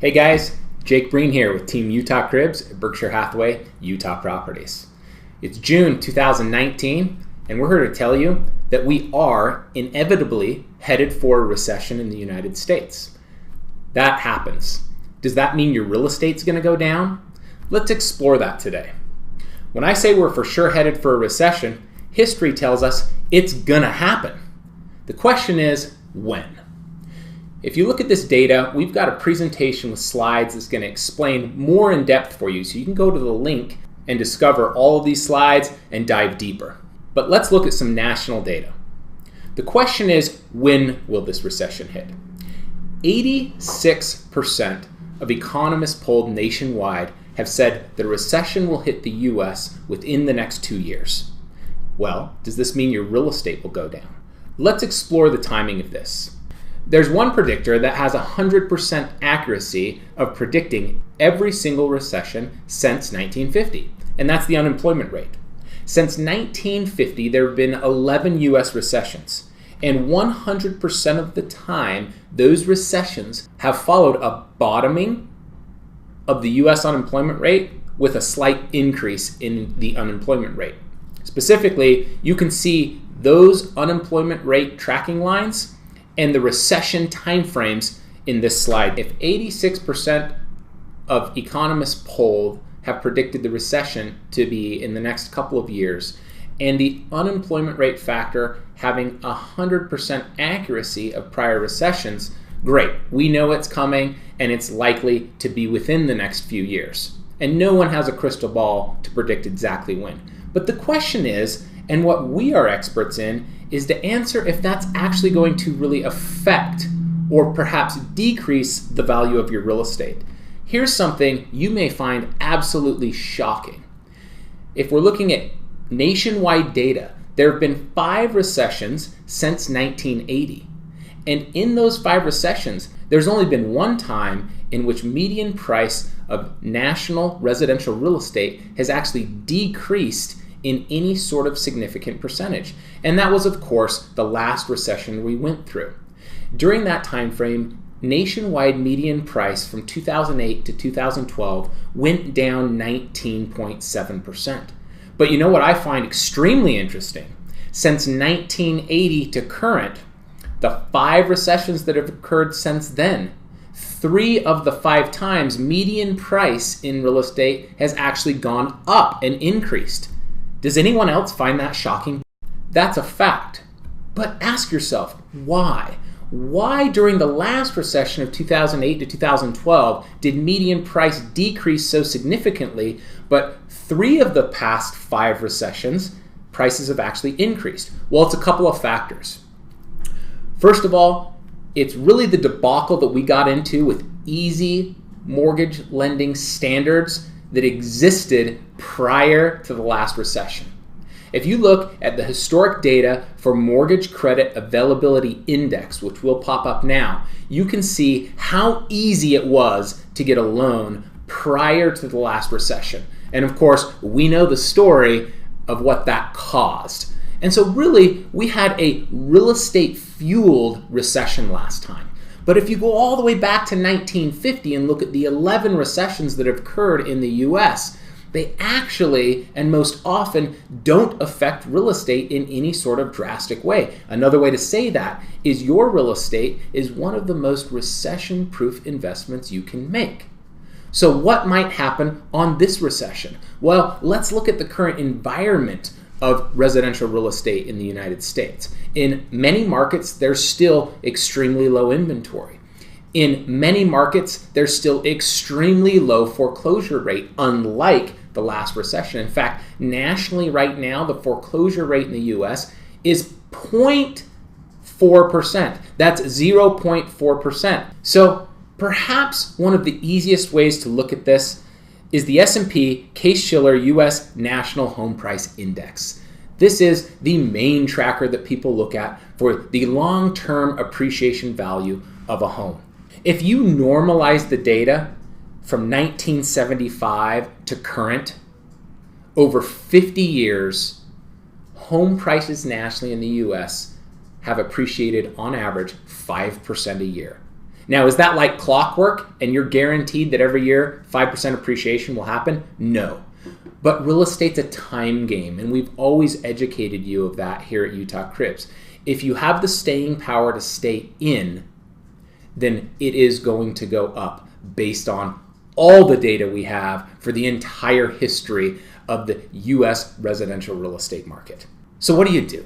Hey guys, Jake Breen here with Team Utah Cribs at Berkshire Hathaway Utah Properties. It's June 2019, and we're here to tell you that we are inevitably headed for a recession in the United States. That happens. Does that mean your real estate's going to go down? Let's explore that today. When I say we're for sure headed for a recession, history tells us it's going to happen. The question is, when? If you look at this data, we've got a presentation with slides that's going to explain more in depth for you, so you can go to the link and discover all of these slides and dive deeper. But let's look at some national data. The question is, when will this recession hit? 86% of economists polled nationwide have said the recession will hit the US within the next 2 years. Well, does this mean your real estate will go down? Let's explore the timing of this. There's one predictor that has 100% accuracy of predicting every single recession since 1950, and that's the unemployment rate. Since 1950, there have been 11 US recessions, and 100% of the time, those recessions have followed a bottoming of the US unemployment rate with a slight increase in the unemployment rate. Specifically, you can see those unemployment rate tracking lines and the recession timeframes in this slide. If 86% of economists polled have predicted the recession to be in the next couple of years, and the unemployment rate factor having 100% accuracy of prior recessions, great. We know it's coming and it's likely to be within the next few years. And no one has a crystal ball to predict exactly when. But the question is, and what we are experts in, is to answer if that's actually going to really affect or perhaps decrease the value of your real estate. Here's something you may find absolutely shocking. If we're looking at nationwide data, there have been 5 recessions since 1980. And in those 5 recessions, there's only been one time in which median price of national residential real estate has actually decreased in any sort of significant percentage. And that was, of course, the last recession we went through. During that time frame, nationwide median price from 2008 to 2012 went down 19.7%. But you know what I find extremely interesting? Since 1980 to current, the 5 recessions that have occurred since then, 3 of the 5 times median price in real estate has actually gone up and increased. Does anyone else find that shocking? That's a fact. But ask yourself, why? Why during the last recession of 2008 to 2012 did median price decrease so significantly, but 3 of the past 5 recessions, prices have actually increased? Well, it's a couple of factors. First of all, it's really the debacle that we got into with easy mortgage lending standards that existed prior to the last recession. If you look at the historic data for Mortgage Credit Availability Index, which will pop up now, you can see how easy it was to get a loan prior to the last recession. And of course, we know the story of what that caused. And so really, we had a real estate fueled recession last time. But if you go all the way back to 1950 and look at the 11 recessions that have occurred in the US, they actually, and most often, don't affect real estate in any sort of drastic way. Another way to say that is your real estate is one of the most recession-proof investments you can make. So what might happen on this recession? Well, let's look at the current environment of residential real estate in the United States. In many markets, there's still extremely low inventory. In many markets, there's still extremely low foreclosure rate, unlike the last recession. In fact, nationally right now, the foreclosure rate in the US is 0.4%. That's 0.4%. So perhaps one of the easiest ways to look at this is the S&P Case-Shiller U.S. National Home Price Index. This is the main tracker that people look at for the long-term appreciation value of a home. If you normalize the data from 1975 to current, over 50 years, home prices nationally in the U.S. have appreciated on average 5% a year. Now, is that like clockwork and you're guaranteed that every year 5% appreciation will happen? No. But real estate's a time game, and we've always educated you of that here at Utah Cribs. If you have the staying power to stay in, then it is going to go up based on all the data we have for the entire history of the U.S. residential real estate market. So what do?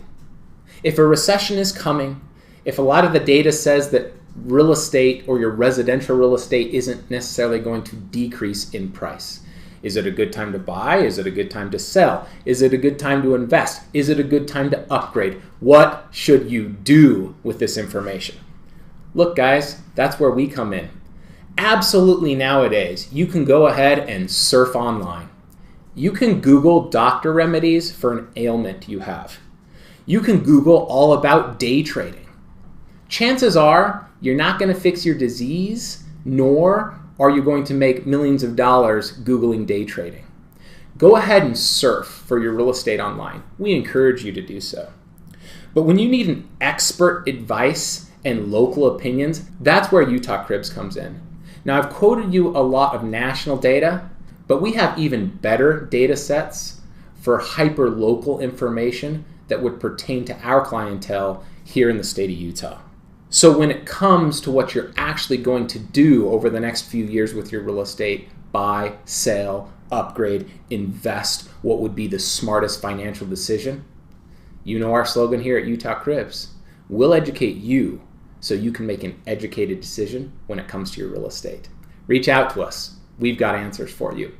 If a recession is coming, if a lot of the data says that real estate or your residential real estate isn't necessarily going to decrease in price, is it a good time to buy? Is it a good time to sell? Is it a good time to invest? Is it a good time to upgrade? What should you do with this information? Look, guys, that's where we come in. Absolutely, nowadays, you can go ahead and surf online. You can Google doctor remedies for an ailment you have. You can Google all about day trading. Chances are you're not going to fix your disease, nor are you going to make millions of dollars Googling day trading. Go ahead and surf for your real estate online. We encourage you to do so. But when you need an expert advice and local opinions, that's where Utah Cribs comes in. Now, I've quoted you a lot of national data, but we have even better data sets for hyper-local information that would pertain to our clientele here in the state of Utah. So when it comes to what you're actually going to do over the next few years with your real estate, buy, sell, upgrade, invest, what would be the smartest financial decision? You know our slogan here at Utah Cribs. We'll educate you so you can make an educated decision when it comes to your real estate. Reach out to us. We've got answers for you.